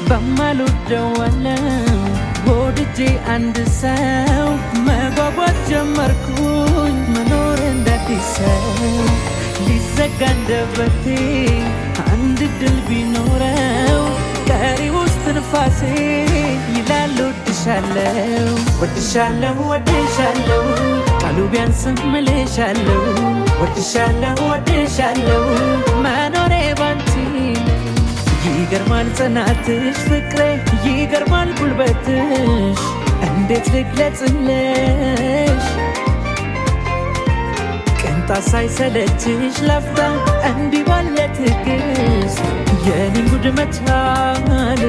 በማልወደው ዓለም ወድጄ አንድ ሰው መጓጓት ጀመርኩኝ መኖር እንዳዲስ ሰው ሊዘጋ አንደበቴ አንድ ድል ቢኖረው ቀሪ ውስጥ ንፋሴ ይላል ወድሻለው ወድሻለው ወድሻለው ቃሉ ቢያንስም ምልሻለው ወድሻለው ወድሻለው መኖሬ ባንቺ ይገርማል ጽናትሽ ፍቅሬ ይገርማል ጉልበትሽ እንዴት ልግለጽልሽ ቅንጣት ሳይሰለችሽ ላፍታ እንዲህ ባለ ትዕግስት የኔን ጉድ መቻል